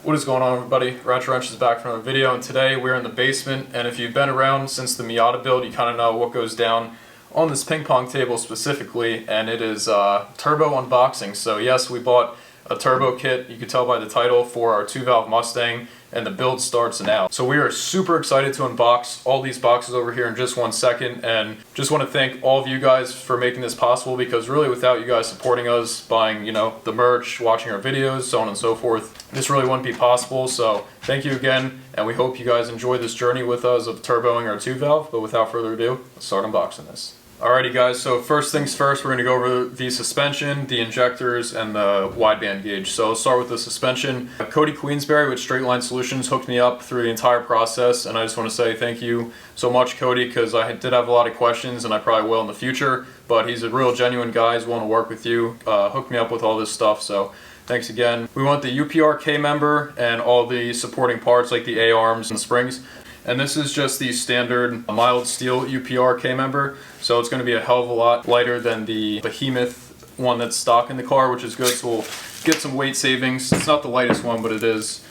What is going on, everybody? Retro Wrench is back for another video, and today we're in the basement. And if you've been around since the Miata build, you kind of know what goes down on this ping pong table specifically, and it is turbo unboxing. So yes, we bought a turbo kit, you can tell by the title, for our 2-valve Mustang, and the build starts now. So we are super excited to unbox all these boxes over here in just 1 second, and just want to thank all of you guys for making this possible, because really without you guys supporting us, buying, the merch, watching our videos, so on and so forth, this really wouldn't be possible. So thank you again, and we hope you guys enjoy this journey with us of turboing our 2-valve, but without further ado, let's start unboxing this. Alrighty guys, so first things first, we're going to go over the suspension, the injectors, and the wideband gauge. So let's start with the suspension. Cody Queensberry with Straight Line Solutions hooked me up through the entire process, and I just want to say thank you so much, Cody, because I did have a lot of questions, and I probably will in the future, but he's a real genuine guy. He's willing to work with you, hooked me up with all this stuff, so thanks again. We want the UPR K member and all the supporting parts like the A-arms and springs. And this is just the standard mild steel UPR K member, so it's going to be a hell of a lot lighter than the behemoth one that's stock in the car, which is good, so we'll get some weight savings. It's not the lightest one, but it is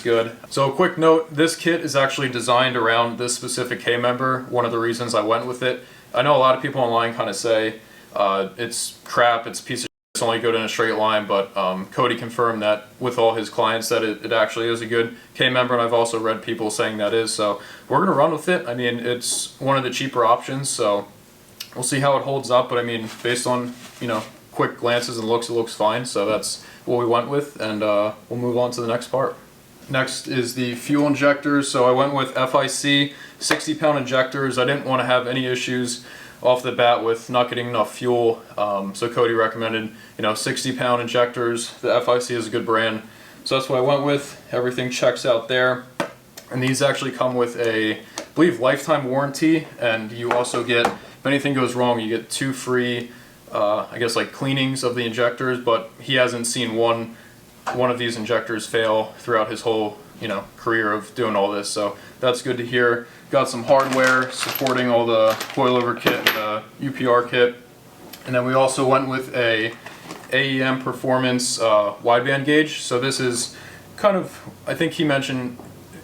good. So a quick note, this kit is actually designed around this specific K member, one of the reasons I went with it. I know a lot of people online kind of say it's crap, it's a piece of shit, it's only good in a straight line, but Cody confirmed that with all his clients that it actually is a good K member, and I've also read people saying that is, so we're going to run with it. I mean, it's one of the cheaper options, so we'll see how it holds up, but I mean, based on, quick glances and looks, it looks fine, so that's what we went with, and we'll move on to the next part. Next is the fuel injectors. So I went with FIC 60-pound injectors. I didn't want to have any issues off the bat with not getting enough fuel, so Cody recommended 60-pound injectors. The FIC is a good brand, so that's what I went with. Everything checks out there, and these actually come with a, I believe, lifetime warranty, and you also get, if anything goes wrong, you get 2 free I guess like cleanings of the injectors, but he hasn't seen one of these injectors fail throughout his whole career of doing all this, so that's good to hear. Got some hardware supporting all the coilover kit and the UPR kit, and then we also went with a AEM Performance wideband gauge. So this is kind of, I think he mentioned,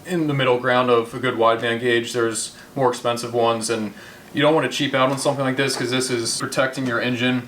in the middle ground of a good wideband gauge. There's more expensive ones, and you don't want to cheap out on something like this, because this is protecting your engine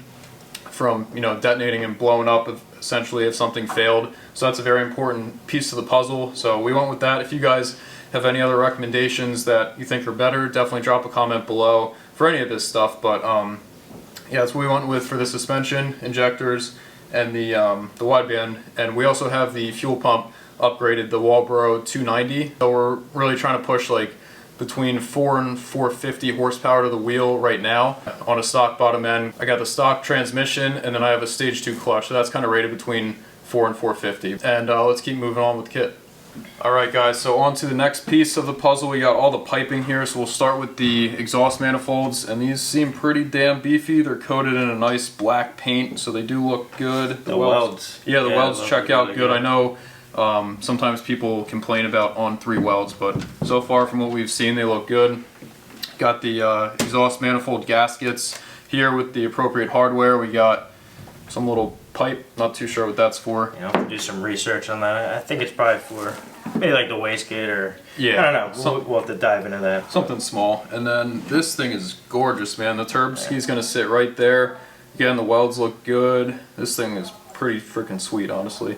from detonating and blowing up essentially if something failed. So that's a very important piece of the puzzle, so we went with that. If you guys have any other recommendations that you think are better, definitely drop a comment below for any of this stuff. But yeah, that's what we went with for the suspension, injectors, and the wideband. And we also have the fuel pump upgraded, the Walbro 290. So we're really trying to push like between 4 and 450 horsepower to the wheel right now on a stock bottom end. I got the stock transmission, and then I have a stage 2 clutch, so that's kind of rated between 4 and 450. And let's keep moving on with the kit. Alright guys, so on to the next piece of the puzzle. We got all the piping here, so we'll start with the exhaust manifolds, and these seem pretty damn beefy. They're coated in a nice black paint, so they do look good. The welds. Yeah, the welds check out good. I know sometimes people complain about On3 welds, but so far from what we've seen, they look good. Got the exhaust manifold gaskets here with the appropriate hardware. We got some little pipe, not too sure what that's for. Do some research on that. I think it's probably for maybe like the wastegate, or yeah, I don't know. We'll have to dive into that. Something small. And then this thing is gorgeous, man. The turb ski's gonna sit right there. Again, the welds look good. This thing is pretty freaking sweet, honestly.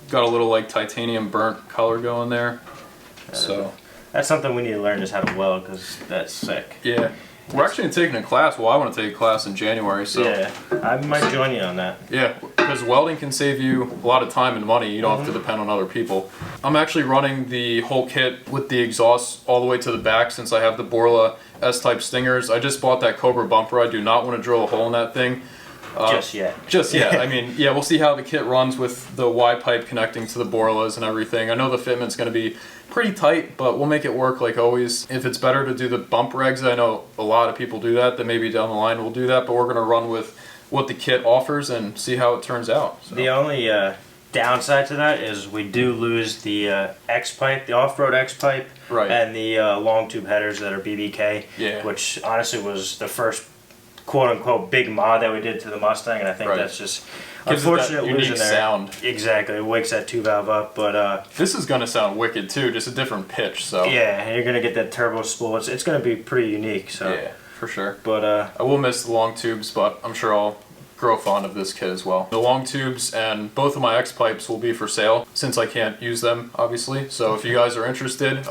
Got a little like titanium burnt color going there. So that's something we need to learn, is how to weld, because that's sick. Yeah. We're actually taking a class. Well, I want to take a class in January, so yeah, I might join you on that. Yeah, because welding can save you a lot of time and money. You don't have to depend on other people. I'm actually running the whole kit with the exhaust all the way to the back, since I have the Borla S-type stingers. I just bought that Cobra bumper. I do not want to drill a hole in that thing. Just yet. Just yet. I mean, yeah, we'll see how the kit runs with the Y pipe connecting to the Borlas and everything. I know the fitment's going to be pretty tight, but we'll make it work like always. If it's better to do the bump regs, I know a lot of people do that, then maybe down the line we'll do that, but we're going to run with what the kit offers and see how it turns out. So. The only downside to that is we do lose the X-pipe, the off-road X-pipe, right, and the long tube headers that are BBK, yeah, which honestly was the first quote unquote big mod that we did to the Mustang, and I think that's just gives unfortunate it that unique sound. Exactly, it wakes that 2-valve up, but this is gonna sound wicked too, just a different pitch. So yeah, and you're gonna get that turbo spool. It's gonna be pretty unique. So yeah, for sure. But I will miss the long tubes, but I'm sure I'll grow fond of this kit as well. The long tubes and both of my X pipes will be for sale since I can't use them, obviously. So if you guys are interested,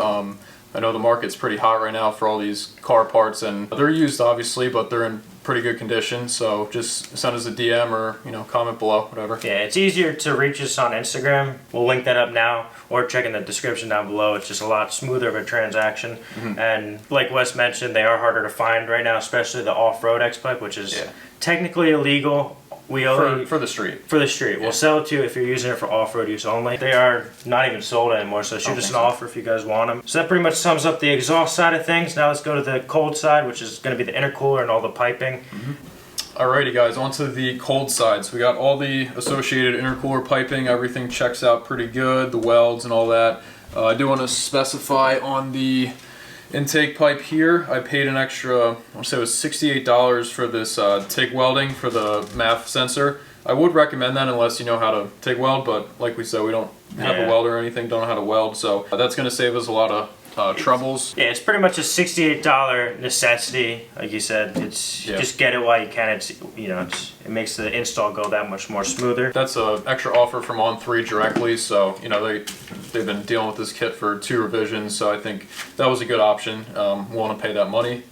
I know the market's pretty hot right now for all these car parts, and they're used obviously, but they're in pretty good condition. So just send us a DM or comment below, whatever. Yeah, it's easier to reach us on Instagram. We'll link that up now, or check in the description down below. It's just a lot smoother of a transaction. And like Wes mentioned, they are harder to find right now, especially the off-road X pipe, which is technically illegal. We only for the street. For the street. We'll sell it to you if you're using it for off-road use only. They are not even sold anymore, so shoot us an offer if you guys want them. So that pretty much sums up the exhaust side of things. Now let's go to the cold side, which is going to be the intercooler and all the piping. Alrighty guys, onto the cold side. So we got all the associated intercooler piping. Everything checks out pretty good, the welds and all that. I do want to specify on the intake pipe here, I paid an extra, I want to say it was $68 for this TIG welding for the MAF sensor. I would recommend that unless you know how to TIG weld, but like we said, we don't have a welder or anything, don't know how to weld, so that's going to save us a lot of troubles. Yeah, it's pretty much a $68 necessity. Like you said, it's just get it while you can. It's it makes the install go that much more smoother. That's an extra offer from On3 directly, so they've been dealing with this kit for 2 revisions, so I think that was a good option. Willing to pay that money.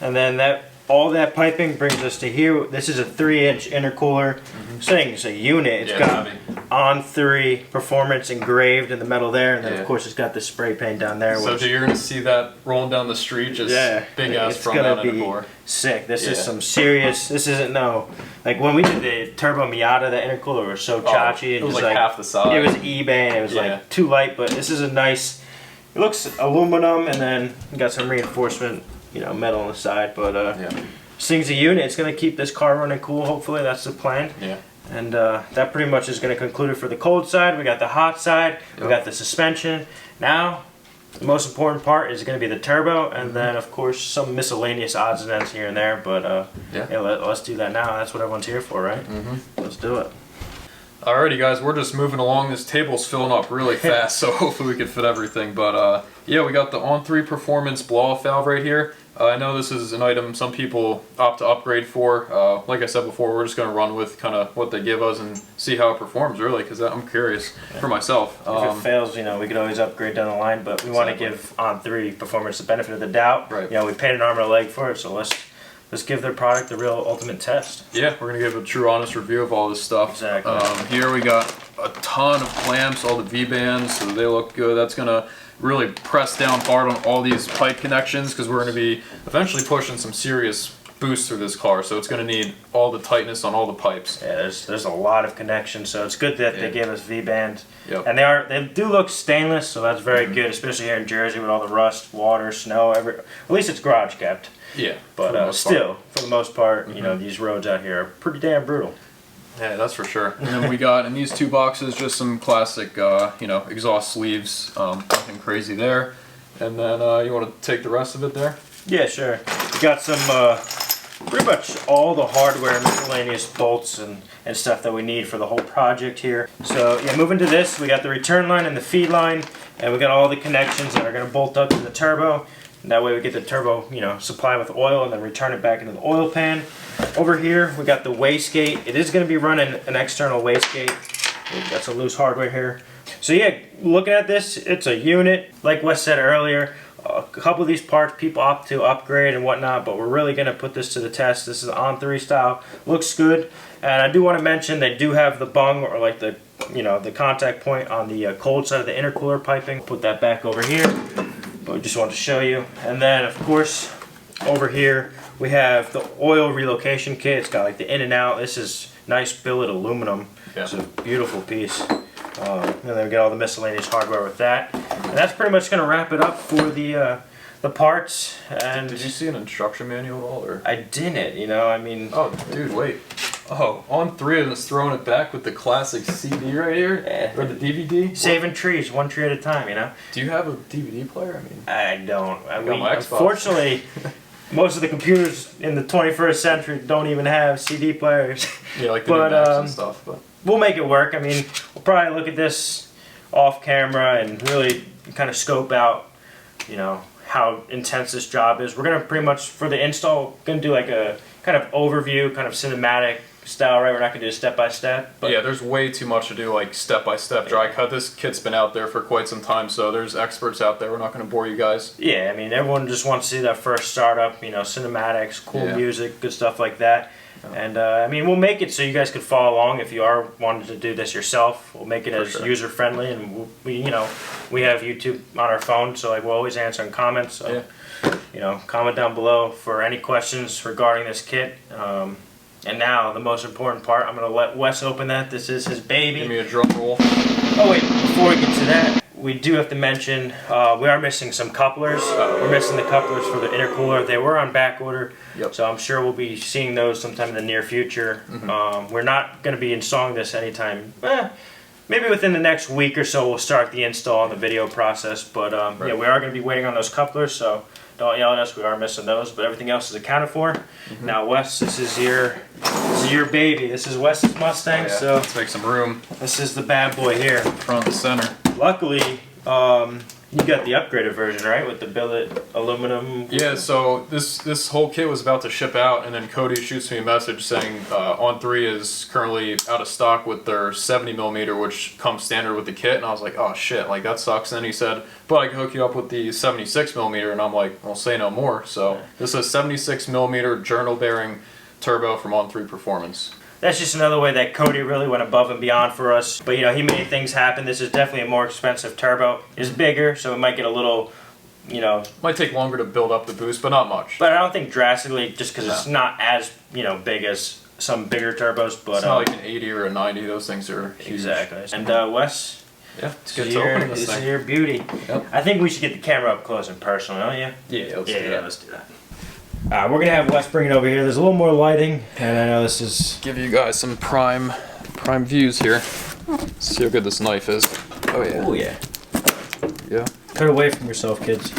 And then all that piping brings us to here. This is a 3-inch intercooler. Saying it's a unit. It's got On3 performance engraved in the metal there, and then of course it's got the spray paint down there. So you're gonna see that rolling down the street, just big ass front out intercooler. Sick. This is some serious. This isn't like when we did the Turbo Miata, the intercooler was so chachi. It was like half the size. It was eBay, and it was like too light. But this is a nice. It looks aluminum, and then you got some reinforcement. Metal on the side, but this thing's a unit. It's going to keep this car running cool, hopefully. That's the plan. And that pretty much is going to conclude it for the cold side. We got the hot side. We got the suspension. Now, the most important part is going to be the turbo, and then, of course, some miscellaneous odds and ends here and there, but let's do that now. That's what everyone's here for, right? Let's do it. Alrighty guys, we're just moving along. This table's filling up really fast, so hopefully we can fit everything. But yeah, we got the On3 Performance blow-off valve right here. I know this is an item some people opt to upgrade for. Like I said before, we're just going to run with kind of what they give us and see how it performs, really, because I'm curious for myself. If it fails, we could always upgrade down the line, but we want to give On3 Performance the benefit of the doubt. Right. We paid an arm and a leg for it, so let's give their product the real ultimate test. Yeah, we're going to give a true honest review of all this stuff. Exactly. Here we got a ton of clamps, all the V-bands, so they look good. That's going to really press down hard on all these pipe connections because we're going to be eventually pushing some serious boost through this car, so it's going to need all the tightness on all the pipes. Yeah, there's a lot of connections, so it's good that they gave us V-bands. Yep. And they do look stainless, so that's very good, especially here in Jersey with all the rust, water, snow. At least it's garage kept. Yeah, but still, for the most part, these roads out here are pretty damn brutal. Yeah, that's for sure. And then we got in these 2 boxes just some classic, exhaust sleeves. Nothing crazy there. And then you want to take the rest of it there? Yeah, sure. We got some pretty much all the hardware and miscellaneous bolts and stuff that we need for the whole project here. So yeah, moving to this, we got the return line and the feed line, and we got all the connections that are going to bolt up to the turbo. And that way we get the turbo, supply with oil and then return it back into the oil pan. Over here, we got the wastegate. It is going to be running an external wastegate. We've got some loose hardware here. So yeah, looking at this, it's a unit. Like Wes said earlier, a couple of these parts people opt to upgrade and whatnot, but we're really going to put this to the test. This is On3 style. Looks good. And I do want to mention they do have the bung, or like the contact point on the cold side of the intercooler piping. Put that back over here. But we just wanted to show you. And then, of course, over here we have the oil relocation kit. It's got like the in and out. This is nice billet aluminum. Yeah. It's a beautiful piece. And then we got all the miscellaneous hardware with that. And that's pretty much going to wrap it up for the parts. And did you see an instruction manual at all? Or? I didn't. I mean. Oh, dude, wait. Oh, On3 of us throwing it back with the classic CD right here? Yeah. Or the DVD? Saving trees, one tree at a time, Do you have a DVD player? I don't. Unfortunately, most of the computers in the 21st century don't even have CD players. Yeah, like the new Macs and stuff. But we'll make it work. I mean, we'll probably look at this off camera and really kind of scope out, you know, how intense this job is. We're gonna pretty much, for the install, gonna do like a kind of overview, kind of cinematic style, right? We're not gonna do step by step. But yeah, there's way too much to do, like step by step dry cut. This kit's been out there for quite some time, so there's experts out there. We're not gonna bore you guys. Yeah, I mean, everyone just wants to see that first startup, you know, cinematics, cool music, good stuff like that. And I mean, we'll make it so you guys can follow along if you are wanting to do this yourself. We'll make it as user friendly, and we, you know, we have YouTube on our phone, so like we'll always answer in comments. So, you know, comment down below for any questions regarding this kit. And now the most important part, I'm gonna let Wes open that. This is his baby. Give me a drum roll. Oh wait, before we get to that, we do have to mention we are missing some couplers. We're missing the couplers for the intercooler. They were on back order, so I'm sure we'll be seeing those sometime in the near future. We're not going to be installing this anytime. Maybe within the next week or so we'll start the install and the video process. But yeah, we are going to be waiting on those couplers, so don't yell at us. We are missing those, but everything else is accounted for. Now, Wes, this is your baby. This is Wes's Mustang. So let's make some room. This is the bad boy here, Front and center. Luckily, you got the upgraded version, right? With the billet aluminum. Yeah, so this whole kit was about to ship out, and then Cody shoots me a message saying On3 is currently out of stock with their 70mm, which comes standard with the kit. And I was like, oh shit, like that sucks. And then he said, but I can hook you up with the 76mm, and I'm like, well, say no more. So this is a 76mm journal bearing turbo from On3 Performance. That's just another way that Cody really went above and beyond for us. But you know, he made things happen. This is definitely a more expensive turbo. It's bigger, so it might get a little, you know... Might take longer to build up the boost, but not much. But I don't think drastically, just because it's not as, you know, big as some bigger turbos. But it's not like an 80 or a 90. Those things are huge. Exactly. And Wes, it's good to open this thing. This is your beauty. Yep. I think we should get the camera up close and personal, don't you? Yeah, let's do that. Let's do that. We're going to have Wes bring it over here. There's a little more lighting, and I know this is... Give you guys some prime views here. See how good this knife is. Oh yeah. Oh yeah. Yeah. Cut away from yourself, kids.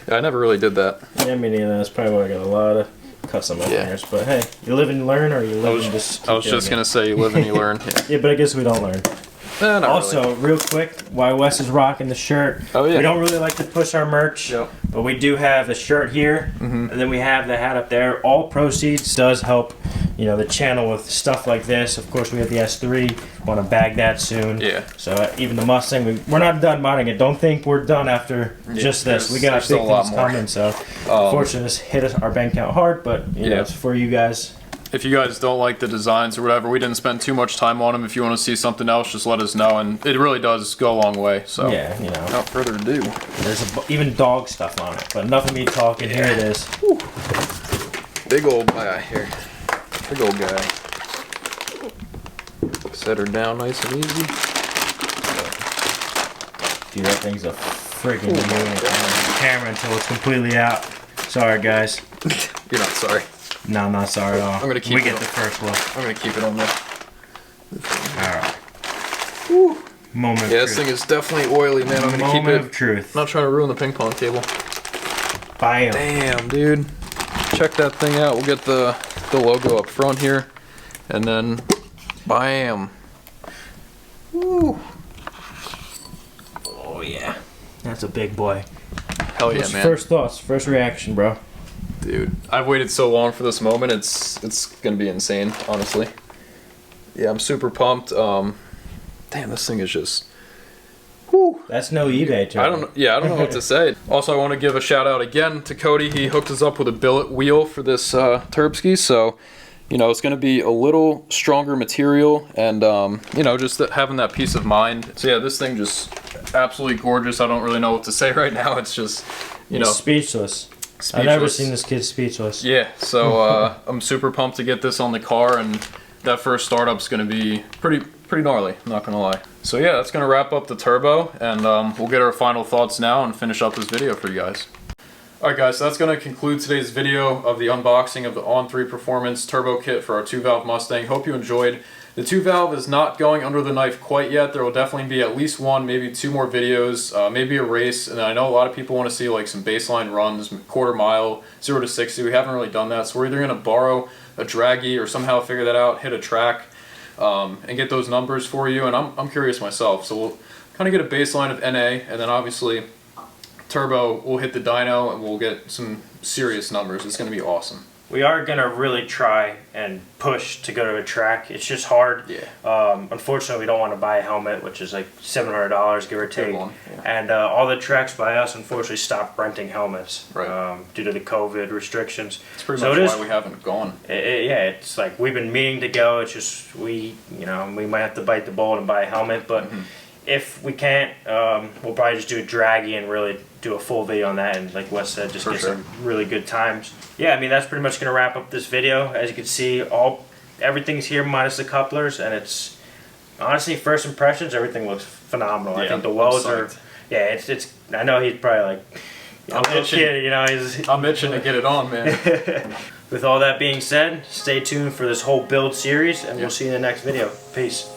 Yeah, I never really did that. Yeah, me neither. That's probably why I got a lot of cuts on my fingers. But hey, you live and you learn, or you live and just... I was just going to say you live and you learn. Yeah, but I guess we don't learn. Also, real quick, while Wes is rocking the shirt, we don't really like to push our merch, but we do have the shirt here, and then we have the hat up there. All proceeds does help, you know, the channel with stuff like this. Of course, we have the S3. Want to bag that soon. Yeah. So even the Mustang, we're not done modding it. Don't think we're done after just this. We got big things coming. So, unfortunately, this hit our bank account hard, but you know, it's for you guys. If you guys don't like the designs or whatever, we didn't spend too much time on them. If you want to see something else, just let us know, and it really does go a long way. So yeah, you know. Without further ado, there's even dog stuff on it. But enough of me talking. Here it is. Whew. Big old guy here. Big old guy. Set her down nice and easy. Dude, that thing's a freaking camera until it's completely out. Sorry, guys. You're not sorry. No, I'm not sorry at all. I'm gonna keep we get the first look. I'm gonna keep it on there. Alright. Woo. Moment of truth. This thing is definitely oily, man. I'm gonna keep it. Moment of truth. I'm not trying to ruin the ping pong table. Bam. Damn, dude. Check that thing out. We'll get the logo up front here. And then, bam. Woo. Oh, yeah. That's a big boy. Hell yeah, man. First thoughts, first reaction, bro. Dude, I've waited so long for this moment. It's gonna be insane, honestly. Yeah, I'm super pumped. Damn, this thing is just... Whew. That's no eBay turbo. I don't know what to say. Also, I want to give a shout out again to Cody. He hooked us up with a billet wheel for this Turbski, so you know it's going to be a little stronger material, and you know, just having that peace of mind. So yeah, this thing just absolutely gorgeous. I don't really know what to say right now. It's just, you know, speechless. I've never seen this kid speechless. Yeah, so I'm super pumped to get this on the car, and that first startup's going to be pretty gnarly, not gonna lie. So yeah, that's gonna wrap up the turbo, and we'll get our final thoughts now and finish up this video for you guys. Alright guys, so that's gonna conclude today's video of the unboxing of the On3 Performance turbo kit for our 2-valve Mustang. Hope you enjoyed. The 2-valve is not going under the knife quite yet. There will definitely be at least one, maybe 2 more videos, maybe a race. And I know a lot of people want to see like some baseline runs, quarter mile, 0 to 60. We haven't really done that, so we're either going to borrow a draggy or somehow figure that out, hit a track, and get those numbers for you. And I'm curious myself, so we'll kind of get a baseline of NA, and then obviously turbo, we'll hit the dyno and we'll get some serious numbers. It's going to be awesome. We are going to really try and push to go to a track. It's just hard. Yeah. Unfortunately, we don't want to buy a helmet, which is like $700, give or take. Yeah. And all the tracks by us, unfortunately, stopped renting helmets Right. due to the COVID restrictions. It's pretty much why we haven't gone. Yeah, it's like we've been meaning to go. It's just we might have to bite the bullet and buy a helmet. But if we can't, we'll probably just do a draggy and really do a full video on that, and like Wes said, just get some really good times. Yeah, I mean, that's pretty much going to wrap up this video. As you can see, everything's here minus the couplers, and it's honestly, first impressions, everything looks phenomenal. Yeah, I think the welds are, yeah, it's I know he's probably like, I'm itching. Kid, you know, I'm itching to get it on, man. With all that being said, stay tuned for this whole build series, and we'll see you in the next video. Peace.